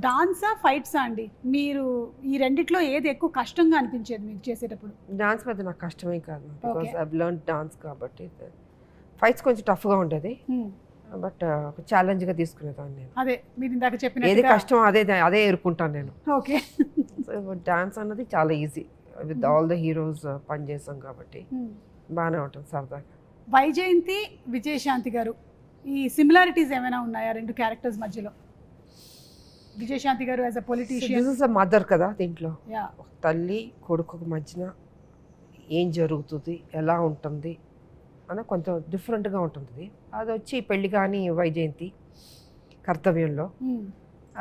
డాన్సా ఫైట్సా అండి? మీరు ఈ రెండిట్లో ఏది ఎక్కువ కష్టంగా అనిపించేది మీకు చేసేటప్పుడు? డాన్స్ మీద నాకు కష్టమే కాదు, because Okay. I learn dance కాబట్టి. ఫైట్స్ కొంచెం టఫ్గా ఉంటుంది, బట్ ఒక ఛాలెంజ్గా తీసుకునేదాన్ని నేను. అదే మీరు ఇందాక ఏది చెప్పినట్టుగా. కష్టం అదే ఎదుర్కొంటాను నేను. ఓకే. డాన్స్ అన్నది చాలా easy, with all the heroes పనిచేస్తాం కాబట్టి బాగానే ఉంటుంది సరదాగా. వైజయంతి, విజయశాంతి గారు, ఈ సిమిలారిటీస్ ఏమైనా ఉన్నాయా రెండు క్యారెక్టర్స్ మధ్యలో? విజయశాంతి గారు as a politician. This is a mother కదా దీంట్లో. యా. ఒక తల్లి కొడుకు మధ్యన ఏం జరుగుతుంది, ఎలా ఉంటుంది అని కొంచెం డిఫరెంట్గా ఉంటుంది. అది వచ్చి పెళ్లి కానీ వైజయంతి కర్తవ్యంలో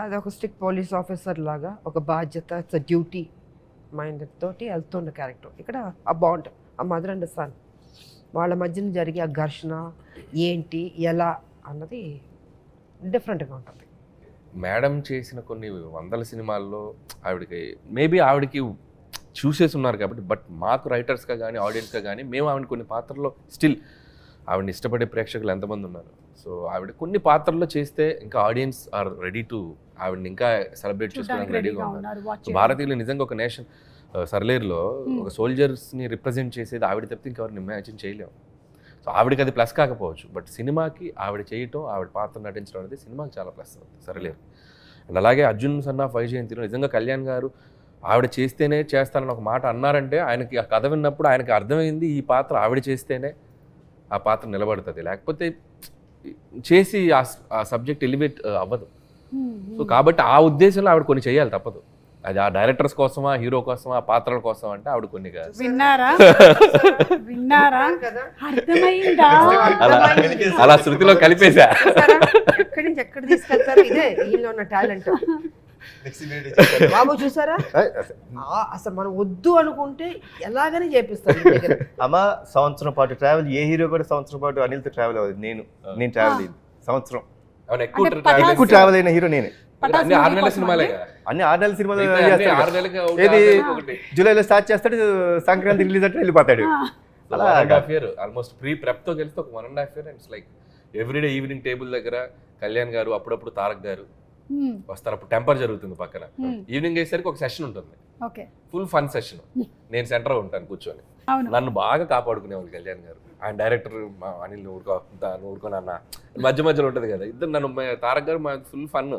అది ఒక స్ట్రిక్ట్ పోలీస్ ఆఫీసర్ లాగా ఒక బాధ్యత, ఇట్స్ డ్యూటీ మైండ్ తోటి వెళ్తున్న క్యారెక్టర్. ఇక్కడ ఆ బాండ్, ఆ మదర్ అండ్ సన్ వాళ్ళ మధ్యన జరిగే ఆ ఘర్షణ ఏంటి ఎలా అన్నది డిఫరెంట్గా ఉంటుంది. మేడం చేసిన కొన్ని వందల సినిమాల్లో ఆవిడకి చూసేసి ఉన్నారు కాబట్టి, బట్ మాకు రైటర్స్గా కానీ ఆడియన్స్గా కానీ మేము ఆవిడ కొన్ని పాత్రల్లో స్టిల్ ఆవిడని ఇష్టపడే ప్రేక్షకులు ఎంతమంది ఉన్నారు. సో ఆవిడ కొన్ని పాత్రల్లో చేస్తే ఇంకా ఆడియన్స్ ఆర్ రెడీ టు ఆవిడని ఇంకా సెలబ్రేట్ చేసుకోవడానికి రెడీగా ఉన్నారు. భారతీయులు నిజంగా ఒక నేషన్ సర్లేరులో ఒక సోల్జర్స్ని రిప్రజెంట్ చేసేది ఆవిడ తప్పితే ఇంకెవరిని ఇమాజిన్ చేయలేము. సో ఆవిడకి అది ప్లస్ కాకపోవచ్చు, బట్ సినిమాకి ఆవిడ చేయటం, ఆవిడ పాత్ర నటించడం అనేది సినిమాకి చాలా ప్లస్ అవుతుంది సర్లేరు. అండ్ అలాగే అర్జున్ సన్ ఆఫ్ వైజయంతిలో నిజంగా కళ్యాణ్ గారు ఆవిడ చేస్తేనే చేస్తానని ఒక మాట అన్నారంటే ఆయనకి ఆ కథ విన్నప్పుడు ఆయనకి అర్థమైంది ఈ పాత్ర ఆవిడ చేస్తేనే ఆ పాత్ర నిలబడుతుంది, లేకపోతే చేసి ఆ సబ్జెక్ట్ ఎలివేట్ అవ్వదు. సో కాబట్టి ఆ ఉద్దేశంలో ఆవిడ కొన్ని చేయాలి, తప్పదు. అది ఆ డైరెక్టర్స్ కోసమా, హీరో కోసమా, పాత్రల కోసం అంటే ఆవిడ కొన్ని కాదు. విన్నారా? అర్థమైందా? అలా శృతిలో కలిపేశా. ఎక్కడి నుంచి ఎక్కడ తీసుకెళ్తారు, ఇదే వీళ్ళు ఉన్న టాలెంట్. బాబు చూసారా, అసలు మనం వద్దు అనుకుంటే ఎలాగని చేపిస్తారు. అమ్మ సంవత్సరం పాటు ట్రావెల్, ఏ హీరో కూడా సంవత్సరం పాటు అనిల్తో ట్రావెల్ అవ్వదు. నేను ట్రావెల్ అయింది సంవత్సరం. ఎక్కువ ట్రావెల్ అయిన హీరో నేనే. అన్ని 6 నెలల సినిమాలే, అన్ని 6 నెలల సినిమాలు. 6 నెలలకి ఏది జూలైలో స్టార్ట్ చేస్తాడు, సంక్రాంతి రిలీజ్ అంటే వెళ్ళిపోతాడు. అలా 1.5 year ఆల్మోస్ట్ ప్రెప్ తో కలిస్తే ఒక 1.5 year. It's like everyday evening table దగ్గర కళ్యాణ్ గారు, అప్పుడప్పుడు తారక్ గారు వస్తారు. అప్పుడు టెంపర్ జరుగుతుంది పక్కన. ఈవినింగ్ అయ్యేసరికి ఒక సెషన్ ఉంటుంది, ఫుల్ ఫన్ సెషన్. నేను సెంటర్ ఉంటాను కూర్చొని. నన్ను బాగా కాపాడుకునేవాళ్ళు కళ్యాణ్ గారు. ఆయన డైరెక్టర్ అనిల్ ఊరుకోని అన్న మధ్య మధ్యలో ఉంటుంది కదా, ఇద్దరు నన్ను తారక్ గారు ఫుల్ ఫన్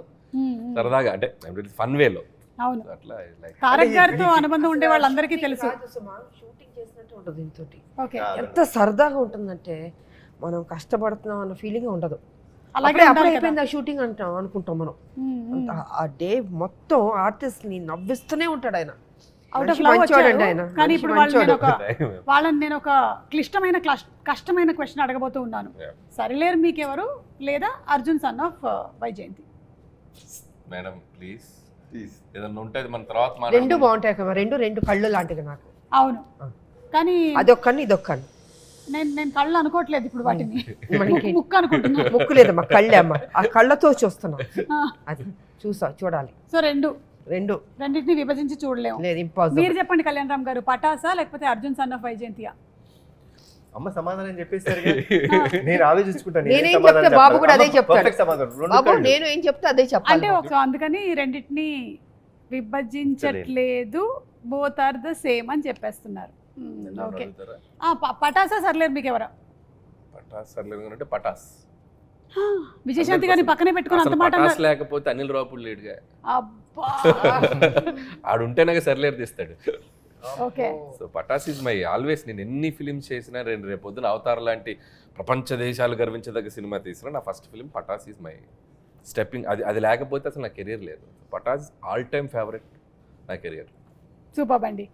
సరదాగా, అంటే ఫన్ వేలో. అట్లా తారక్ గారితో అనుబంధం ఉండే వాళ్ళందరికీ తెలుసు. షూటింగ్ చేసినట్టు ఉంటుంది దీంతో. ఎంత సరదాగా ఉంటుందంటే మనం కష్టపడుతున్నాం అన్న ఫీలింగ్ ఉండదు. అప్పుడే అయిపోయింది ఆ షూటింగ్ అనుకుంటాం మనం. ఆ డే మొత్తం ఆర్టిస్ట్ ని నవ్విస్తూనే ఉంటాడు ఆయన. కానీ ఇప్పుడు వాళ్ళని నేను ఒక కష్టమైన క్వశ్చన్ అడగబోతూ ఉన్నాను. సరిలేరు మీకెవరు, లేదా Arjun son of Vyjayanthi? Madam please ఏదన్నా ఉంటే మన తర్వాత రెండు బాగుంటాయి కదా, రెండు కళ్ళు లాంటివి నాకు. అవును, కానీ అదొక్కని ఇదొక్కని నేను కళ్ళు అనుకోవట్లేదు ఇప్పుడు, వాటిని ముక్కు అనుకుంటున్నా. ముక్కు లేదమ్మా, కళ్ళే అమ్మా. ఆ కళ్ళతో చూస్తున్నాం, అది చూడాలి. సో రెండింటిని విభజించి చూడలేము. మీరు చెప్పండి కళ్యాణ్ రామ్ గారు, పటాసా లేకపోతే అర్జున్ సన్ ఆఫ్ వైజయంతియా? అమ్మ సమాధానం చెప్పేస్తారు, నేను ఆలోచించుకుంటాను. నేనేం చెప్తే బాబు కూడా అదే చెప్తాడు. బాబు నేను ఏం చెప్తే అదే చెప్పాలి. అంటే ఒక అందుకని రెండింటిని విభజించట్లేదు, బోత్ ఆర్ ద సేమ్ అని చెప్పేస్తున్నారు. ఓకే, పటాసా సర్లేరు మీకు ఎవరా? పటాస్ సర్లేరు అంటే పటాస్. విజయశాంతి గారిని పక్కనే పెట్టుకుని అంత మాట లేకపోతే అనిల్ రావుపూడి లేడుగా, ఆడుంటేనే సర్లేరు తీస్తాడు. Okay, so Pataas is my always. నేను ఎన్ని ఫిలిమ్స్ చేసినా, రేపు పొద్దున అవతార్ లాంటి ప్రపంచ దేశాలు గర్వించదగ్గ సినిమా తీసినా నా first film Pataas is my stepping. అది లేకపోతే అసలు నా కెరీర్ లేదు. పటాస్ ఆల్ టైమ్ ఫేవరెట్ నా కెరీర్. సూపర్ అండి.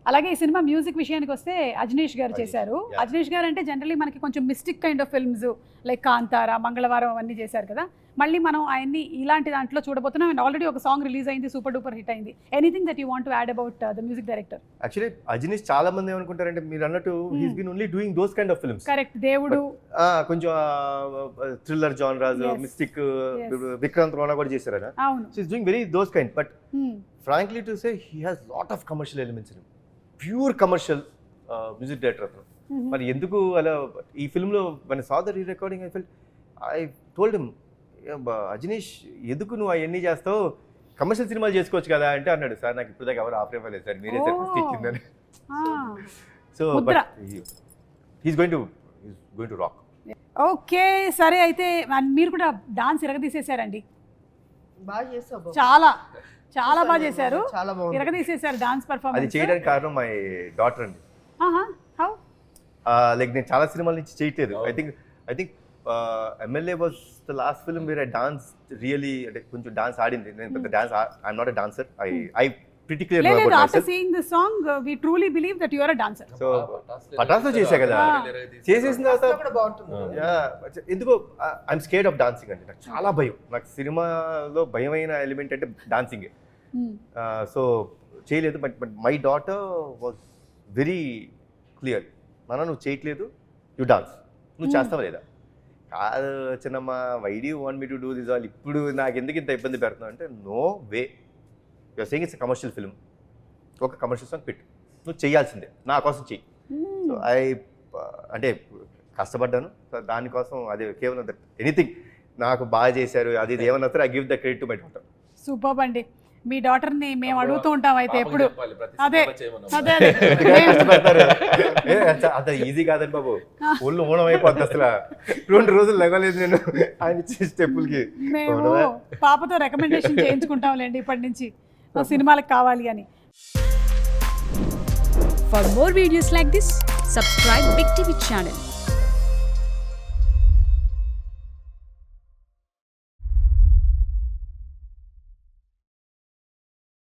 అలాగే ఈ సినిమా మ్యూజిక్ విషయానికి వస్తే అజనీష్ గారు చేశారు. అజనీష్ గారు అంటే జనరలీ మనకి కొంచెం mystic kind of films like Kantara, మంగళవారం అవన్నీ చేశారు కదా. మళ్ళీ మనం ఆయన్ని ఇలాంటి దాంట్లో చూడబోతున్నాం. అండ్ ఆల్రెడీ ఒక సాంగ్ రిలీజ్ అయింది, సూపర్ డూపర్ హిట్ అయింది. Anything that you want to add about the music director? Actually Ajaneesh చాలా మంది ఏమనుకుంటారంటే, మీరు అన్నట్టు he's been only doing those kind of films. Correct, దేవుడు కొంచెం thriller genres, mystic, Vikrant Rona కూడా చేశారు ఆయన. అవును, so he's doing very those kind. But frankly to say he has lot of commercial elements in him. Pure commercial music director అతను. మరి ఎందుకు అలా ఈ ఫిల్మ్లో మన సాదర్ ఈ recording I told him, Ajaneesh ఎందుకు నువ్వు అవన్నీ చేస్తావు, కమర్షియల్ సినిమాలు చేసుకోవచ్చు కదా అంటే అన్నాడు, సార్ నాకు ఇప్పుడు దాకా ఎవరు ఆఫర్ ఇవ్వలేదు సార్, మీరే సార్ ఫస్ట్ ఇచ్చిందని. So Mudra. But he's going to rock. Okay సరే అయితే మీరు కూడా డాన్స్ ఇరగదీసేశారండి, బాగా చేసావు చాలా చాలా బాగా చేశారు, చాలా బాగుంది. ఇరగదీసేశారు డాన్స్ అది పర్ఫార్మెన్స్. చేయడానికి కారణం మై డాటర్ అండి. హౌ లైక్ నేను చాలా సినిమాల నుంచి చేయట్లేదు. I think MLA was the last film where I dance really, అంటే కొంచెం డాన్స్ ఆడింది. నేను పెద్ద dance I'm not a dancer. I pretty clear లేదు about after myself. Seeing this song we truly believe that you are a dancer. So పటాస్లో చేశా కదా, చేసేసిన తర్వాత కూడా బాగుంటుంది. ఎందుకో ఐఎమ్ స్కేర్డ్ ఆఫ్ డాన్సింగ్ అండి. నాకు చాలా భయం. నాకు సినిమాలో భయమైన ఎలిమెంట్ అంటే డాన్సింగే. సో చేయలేదు. But my daughter was very clear, నువ్వు చేయట్లేదు, యు డాన్స్, నువ్వు చేస్తావా లేదా? కాదు చిన్నమ్మ, why do you want me to do this all, ఇప్పుడు నాకు ఎందుకు ఇంత ఇబ్బంది పెడుతున్నావు అంటే, no way, you're saying it's commercial film, ఒక కమర్షియల్ సాంగ్ పెట్టు, నువ్వు చేయాల్సిందే, నా కోసం చెయ్యి. సో అంటే కష్టపడ్డాను. సో దానికోసం అదే కేవలం ఎనీథింగ్ నాకు బాగా చేశారు అది ఇది ఏమన్నా సరే, I give the credit to my daughter. Super అండి. మీ డాటర్ని మేము అడుగుతూ ఉంటాం అయితే ఎప్పుడు. అదే అదే కష్టపడతారు అంత ఈజీ కాదండి బాబు, ఒళ్ళు ఓనం అయిపోద్ది అసలు. 2 రోజులు లెగలేదు నేను ఆయన ఇచ్చే స్టెప్పులకి. మేము పాపతో రికమెండేషన్ చేయించుకుంటాంలేండి ఇప్పటి నుంచి, సినిమాలకు కావాలి అని. For more videos like this, subscribe Big TV channel.